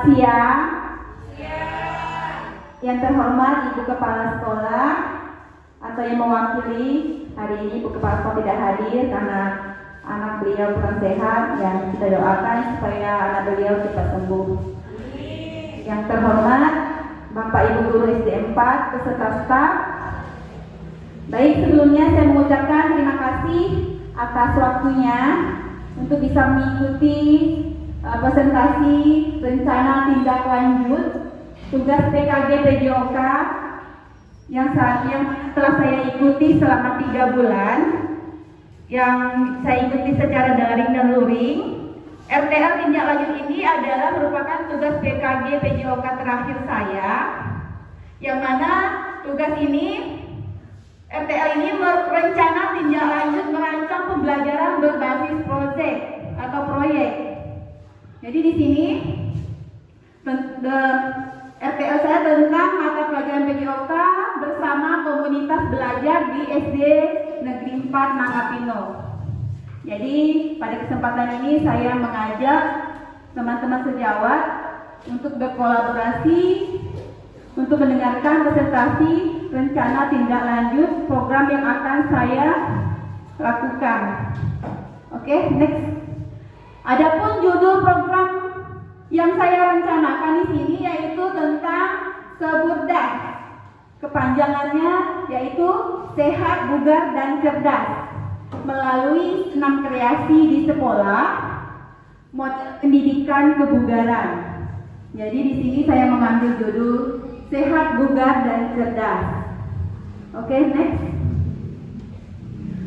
Selamat siang. Yang terhormat Ibu Kepala Sekolah atau yang mewakili hari ini Ibu Kepala Sekolah tidak hadir karena anak beliau kurang sehat, yang kita doakan supaya anak beliau cepat sembuh. Yang terhormat Bapak Ibu Guru SD 4 beserta staf. Baik, sebelumnya saya mengucapkan terima kasih atas waktunya untuk bisa mengikuti presentasi rencana tindak lanjut tugas PKG PJOK yang telah saya ikuti selama 3 bulan, yang saya ikuti secara daring dan luring. RTL tindak lanjut ini adalah merupakan tugas PKG PJOK terakhir saya, yang mana tugas ini RTL ini merencana tindak lanjut merancang pembelajaran berbasis proyek atau proyek. Jadi di sini RTL saya tentang mata pelajaran PJOK bersama komunitas belajar di SD Negeri 4 Mangapino. Jadi pada kesempatan ini saya mengajak teman-teman sejawat untuk berkolaborasi untuk mendengarkan presentasi rencana tindak lanjut program yang akan saya lakukan. Oke, next. Adapun judul program yang saya rencanakan di sini yaitu tentang Seburdas. Kepanjangannya yaitu sehat, bugar, dan cerdas melalui 6 kreasi di sekolah, model pendidikan kebugaran. Jadi di sini saya mengambil judul sehat, bugar, dan cerdas. Oke, next.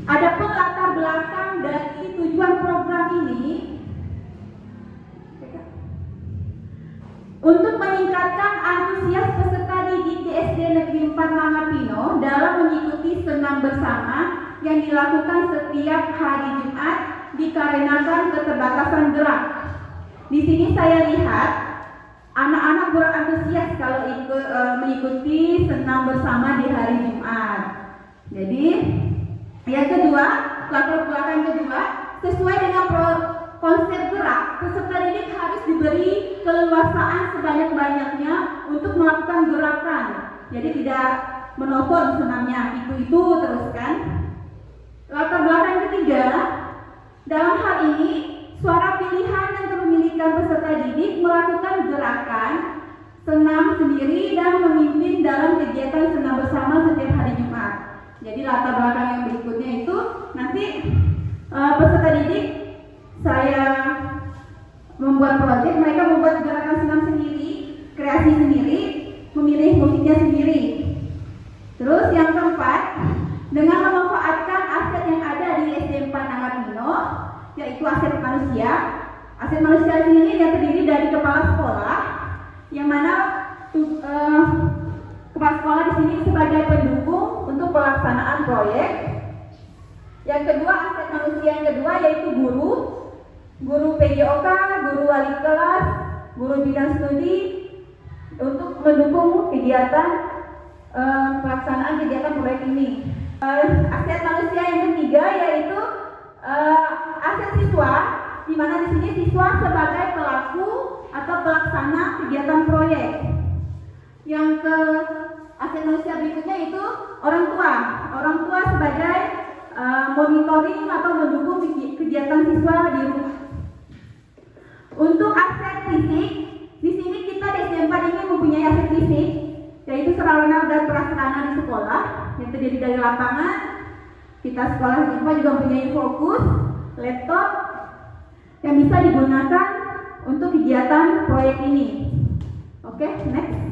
Adapun latar belakang dari tujuan program ini untuk meningkatkan antusias peserta didik di SD Negeri 4 Mangapino dalam mengikuti senam bersama yang dilakukan setiap hari Jumat dikarenakan keterbatasan gerak. Di sini saya lihat anak-anak kurang antusias kalau mengikuti senam bersama di hari Jumat. Jadi yang kedua, latar belakang kedua, sesuai dengan konsep gerak, peserta didik harus diberi keleluasaan sebanyak-banyaknya untuk melakukan gerakan. Jadi tidak monoton senamnya itu terus kan. Latar belakang ketiga, dalam hal ini suara pilihan yang kepemilikan peserta didik melakukan gerakan senam sendiri dan memimpin dalam kegiatan senam bersama setiap hari Jumat. Jadi latar belakang yang berikutnya itu nanti peserta didik saya membuat proyek, mereka membuat gerakan senam sendiri, kreasi sendiri, memilih musiknya sendiri. Terus yang keempat, dengan memanfaatkan aset yang ada di SD 4 Mangapino, yaitu aset manusia. Aset manusia ini yang terdiri dari kepala sekolah, yang mana kepala sekolah di sini sebagai pendukung untuk pelaksanaan proyek. Yang kedua, aset manusia yang kedua yaitu guru PJOK, guru wali kelas, guru bidang studi untuk mendukung kegiatan pelaksanaan kegiatan proyek ini. Aset manusia yang ketiga yaitu aset siswa, di mana di sini siswa sebagai pelaku atau pelaksana kegiatan proyek. Yang ke aset manusia berikutnya itu orang tua sebagai monitoring atau mendukung kegiatan siswa di rumah. Untuk aset fisik, di sini kita di SD 4 ini mempunyai aset fisik, yaitu sarana dan prasarana di sekolah yang terdiri dari lapangan. Kita sekolah siswa juga mempunyai fokus, laptop yang bisa digunakan untuk kegiatan proyek ini. Oke, next.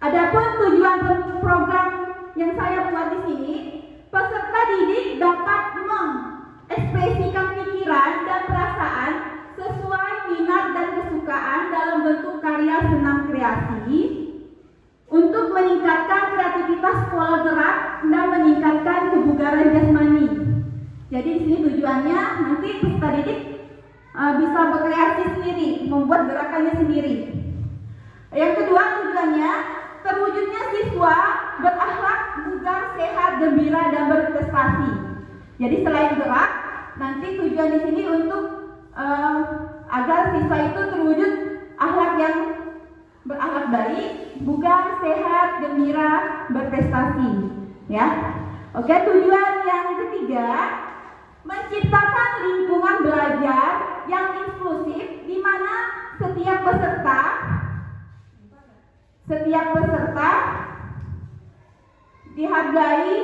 Adapun tujuan program yang saya buat di sini, peserta didik dapat mengekspresikan pikiran dan perasaan sesuai minat dan kesukaan dalam bentuk karya senam kreasi untuk meningkatkan kreativitas pola gerak dan meningkatkan kebugaran jasmani. Jadi di sini tujuannya nanti peserta didik bisa berkreasi sendiri, membuat gerakannya sendiri. Yang kedua tujuannya terwujudnya siswa berakhlak, bugar, sehat, gembira, dan berprestasi. Jadi selain gerak, nanti tujuan di sini untuk agar siswa itu terwujud akhlak yang berakhlak baik, bugar, sehat, gembira, berprestasi. Ya, oke. Tujuan yang ketiga, menciptakan lingkungan belajar yang inklusif, di mana setiap peserta dihargai,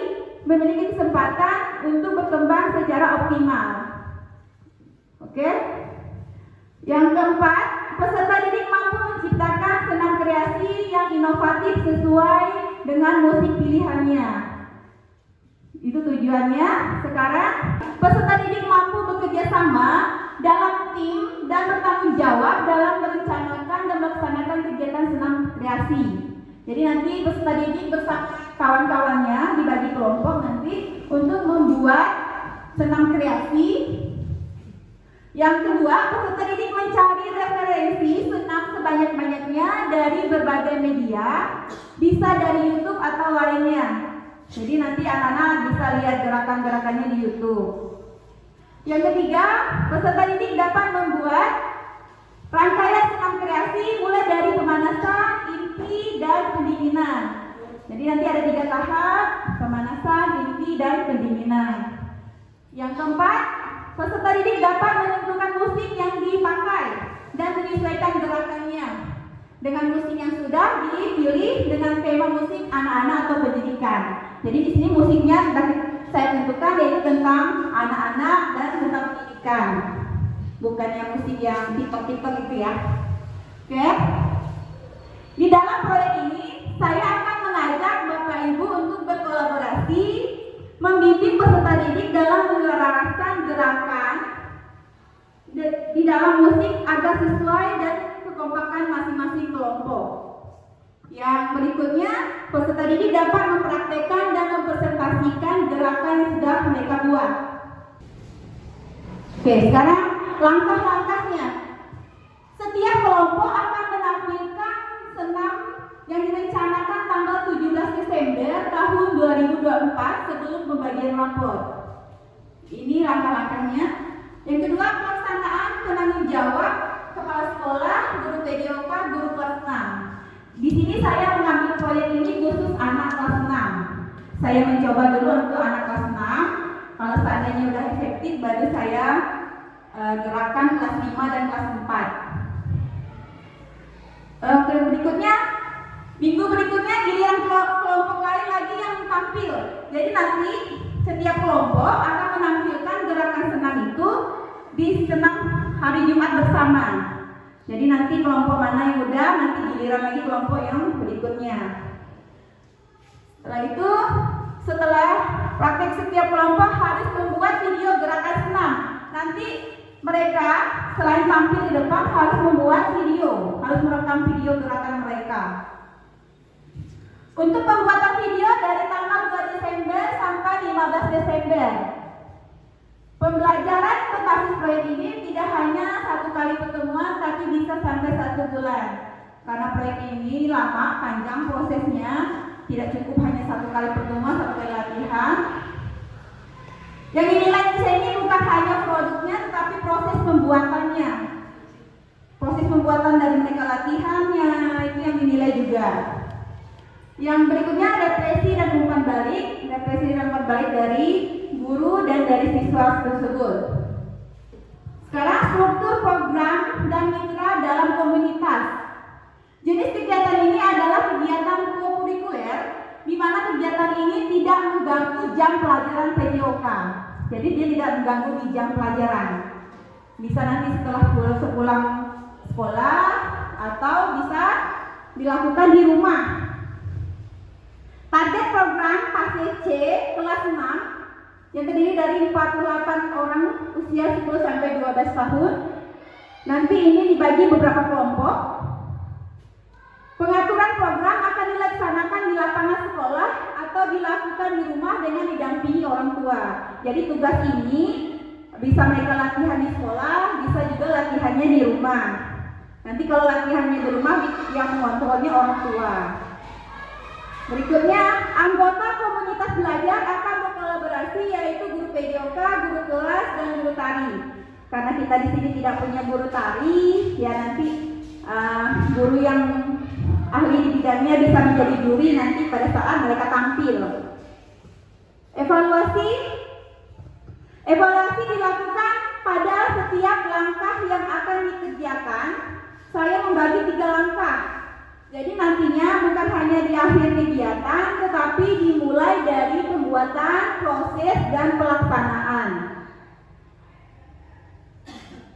memiliki kesempatan untuk berkembang secara optimal. Oke. Yang keempat, peserta didik mampu menciptakan senam kreasi yang inovatif sesuai dengan musik pilihannya. Itu tujuannya. Sekarang, peserta didik mampu bekerja sama dalam tim dan bertanggung jawab dalam merencanakan dan melaksanakan kegiatan senam kreasi. Jadi nanti peserta didik bersama kawan-kawannya dibagi kelompok nanti untuk membuat senam kreasi. Yang kedua, peserta didik mencari referensi senam sebanyak-banyaknya dari berbagai media, bisa dari YouTube atau lainnya. Jadi nanti anak-anak bisa lihat gerakan-gerakannya di YouTube. Yang ketiga, peserta didik dapat membuat rangkaian senam kreasi mulai dari pemanasan, inti, dan pendinginan. Jadi nanti ada 3 tahap: pemanasan, inti, dan pendinginan. Yang keempat, peserta didik dapat menentukan musik yang dipakai dan menyesuaikan gerakannya dengan musik yang sudah dipilih dengan tema musik anak-anak atau pendidikan. Jadi di sini musiknya sudah saya tentukan, yaitu tentang anak-anak dan tentang pendidikan, bukan yang musik yang TikTok itu ya. Oke. Di dalam proyek ini saya akan mengajak Bapak Ibu untuk berkolaborasi, membimbing peserta didik dalam menyelaraskan gerakan di dalam musik agar sesuai dan kekompakan masing-masing kelompok. Yang berikutnya, peserta didik dapat mempraktekkan dan mempresentasikan gerakan yang sudah mereka buat. Oke, sekarang langkah-langkahnya. Setiap kelompok akan menampilkan senam yang direncanakan tanggal 17 Desember tahun 2024 sebelum pembagian rapor. Ini langkah-langkahnya. Yang kedua, pelaksanaan penanggung jawab kepala sekolah, guru PJOK, guru kelas 6. Di sini saya mengambil proyek ini khusus anak kelas 6. Saya mencoba dulu untuk anak kelas 6. Kalau seandainya sudah efektif, baru saya gerakan kelas 5 dan kelas 4. Berikutnya, minggu berikutnya giliran kelompok lain lagi yang tampil. Jadi nanti setiap kelompok akan menampilkan gerakan senam itu di senam hari Jumat bersama. Jadi nanti kelompok mana yang udah, nanti giliran lagi kelompok yang berikutnya. Setelah itu, setelah praktek setiap kelompok harus membuat video gerakan senam. Nanti mereka selain tampil di depan harus membuat video, harus merekam video gerakan mereka. Untuk pembuatan video dari tanggal 2 Desember sampai 15 Desember. Pembelajaran berbasis proyek ini tidak hanya 1 kali pertemuan, tapi bisa sampai 1 bulan. Karena proyek ini lama, panjang prosesnya, tidak cukup hanya 1 kali pertemuan, 1 kali latihan. Yang dinilai di sini bukan hanya produknya, tetapi proses pembuatannya. Proses pembuatan dari mereka latihannya, itu yang dinilai juga. Yang berikutnya represi dan umpan balik. Represi dan umpan balik dari guru dan dari siswa tersebut. Sekarang struktur program dan mitra dalam komunitas. Jenis kegiatan ini adalah kegiatan kokurikuler, di mana kegiatan ini tidak mengganggu jam pelajaran PJOK. Jadi dia tidak mengganggu di jam pelajaran. Bisa nanti setelah sepulang sekolah atau bisa dilakukan di rumah. Target program fase C kelas 6 yang terdiri dari 48 orang usia 10 sampai 12 tahun. Nanti ini dibagi beberapa kelompok. Pengaturan program akan dilaksanakan di lapangan sekolah atau dilakukan di rumah dengan didampingi orang tua. Jadi tugas ini bisa mereka latihan di sekolah, bisa juga latihannya di rumah. Nanti kalau latihannya di rumah, yang mengontrolnya orang tua. Berikutnya, anggota komunitas belajar akan berkolaborasi, yaitu guru PJOK, guru kelas, dan guru tari. karena kita di sini tidak punya guru tari, ya nanti guru yang ahli di bidangnya bisa menjadi juri nanti pada saat mereka tampil. Evaluasi dilakukan pada setiap langkah yang akan dikerjakan. Saya membagi 3 langkah. Jadi nantinya bukan hanya di akhir kegiatan, tetapi dimulai dari pembuatan, proses, dan pelaksanaan.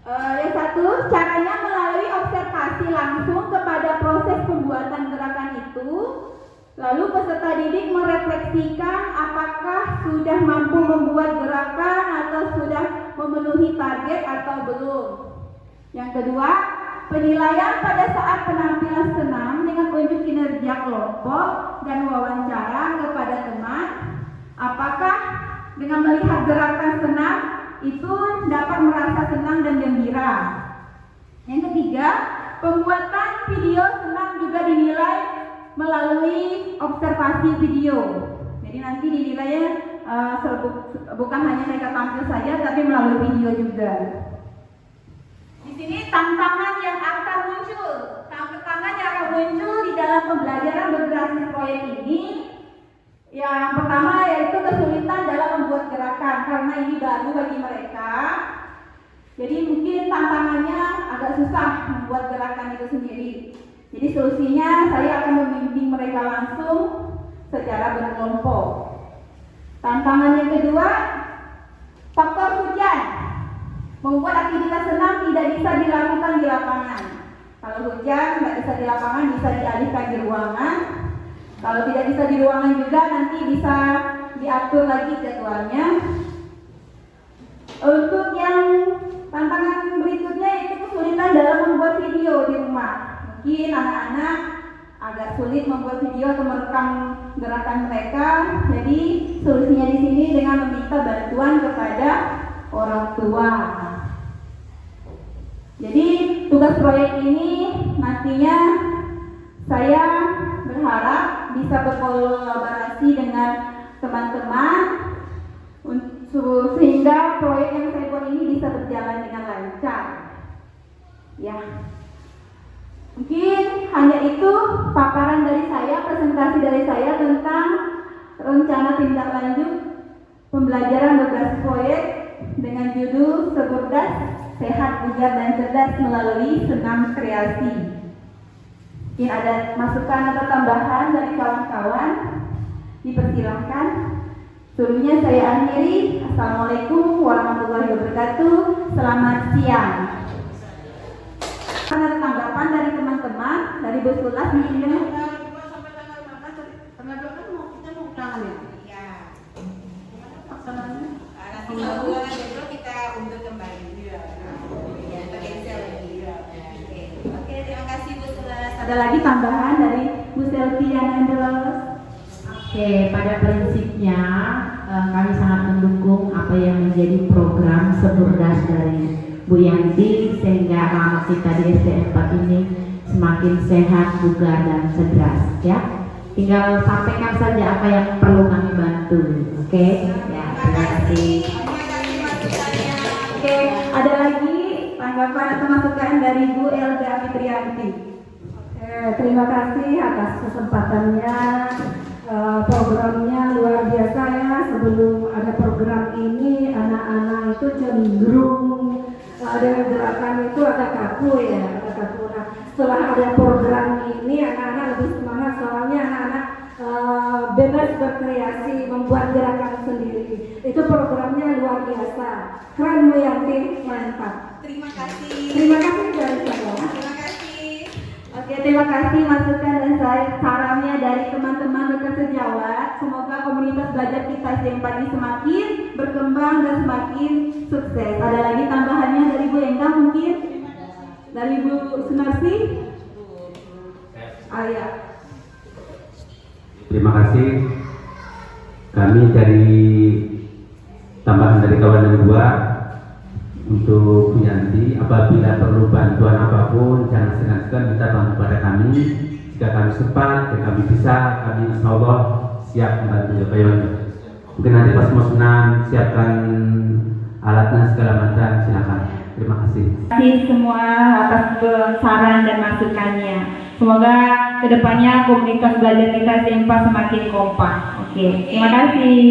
Yang satu, caranya melalui observasi langsung kepada proses pembuatan gerakan itu. Lalu peserta didik merefleksikan apakah sudah mampu membuat gerakan atau sudah memenuhi target atau belum. Yang kedua, penilaian pada saat penampilan senam dengan unjuk kinerja kelompok dan wawancara kepada teman. Apakah dengan melihat gerakan senam itu dapat merasa senang dan gembira. Yang ketiga, pembuatan video senam juga dinilai melalui observasi video. Jadi nanti dinilainya bukan hanya mereka tampil saja, tapi melalui video juga. Di sini tantangan yang akan muncul. Tantangan yang akan muncul di dalam pembelajaran berbasis proyek ini. Yang pertama yaitu kesulitan dalam membuat gerakan karena ini baru bagi mereka. Jadi mungkin tantangannya agak susah membuat gerakan itu sendiri. Jadi solusinya saya akan membimbing mereka langsung secara berkelompok. Tantangan yang kedua, faktor hujan. Membuat aktivitas senam tidak bisa dilakukan di lapangan. Kalau hujan tidak bisa di lapangan, bisa dialihkan di ruangan. Kalau tidak bisa di ruangan juga nanti bisa diatur lagi jadwalnya. Untuk yang tantangan berikutnya itu kesulitan dalam membuat video di rumah. Mungkin anak-anak agak sulit membuat video atau merekam gerakan mereka. Jadi solusinya di sini dengan meminta bantuan kepada orang tua. Jadi tugas proyek ini nantinya saya berharap bisa berkolaborasi dengan teman-teman sehingga proyek yang saya buat ini bisa berjalan dengan lancar. Ya, mungkin hanya itu paparan dari saya, presentasi dari saya tentang rencana tindak lanjut pembelajaran berbasis proyek dengan judul Secerdas, Sehat, Bugar, dan Cerdas melalui Senam Kreasi. Mungkin ada masukan atau tambahan dari kawan-kawan, dipersilahkan. Sebelumnya saya akhiri. Assalamualaikum warahmatullahi wabarakatuh. Selamat siang. Ada tanggapan dari teman-teman, dari Bu Sulas mungkin? Sampai tanggal 15, tanggal 12 kan kita mau ulangan ya? Iya. Paksanaannya? Nanti kalau ulangan besok kita undur kembali. Iya. Ya, kita cancel lagi. Oke, terima kasih Bu Sulas. Ada lagi tambahan dari Bu Selvi dan Andros? Oke, pada prinsipnya kami sangat mendukung apa yang menjadi program Secerdas dari Bu Yanti sehingga anak kita di SD 4 ini semakin sehat, bugar, dan cerdas. Ya, tinggal sampaikan saja apa yang perlu kami bantu. Oke, ya, terima kasih. Oke, ada lagi tanggapan atau masukan dari Bu Elga Fitrianti? Terima kasih atas kesempatannya. Programnya luar biasa ya. Sebelum ada program ini, anak-anak itu cenderung dengan gerakan itu agak kaku ya, agak kaku. Nah, setelah ada program ini, anak-anak lebih semangat soalnya anak-anak bebas berkreasi, membuat gerakan sendiri. Itu programnya luar biasa. Keren Bu Yanti, mantap. Terima kasih. Terima kasih dari saya. Terima kasih. Oke, terima kasih masukan dan sarannya dari teman-teman rekan sejawat. Semoga komunitas belajar kita SD 4 ini semakin berkembang dan semakin sukses. Ada lagi tambahannya dari Bu Endang mungkin? Dari Bu Sunarsi? Ya. Terima kasih. Kami dari tambahan dari kawan yang dua untuk Bu Yanti, apabila perlu bantuan apapun jangan segan-segan minta bantu pada kami. Jika kami sempat dan kami bisa, kami insya Allah siap membantu. Mungkin nanti pas mau senam siapkan alatnya segala macam, silakan. Terima kasih. Terima kasih semua atas saran dan masukannya. Semoga kedepannya komunitas belajar kita SMPA semakin kompak. Oke, terima kasih.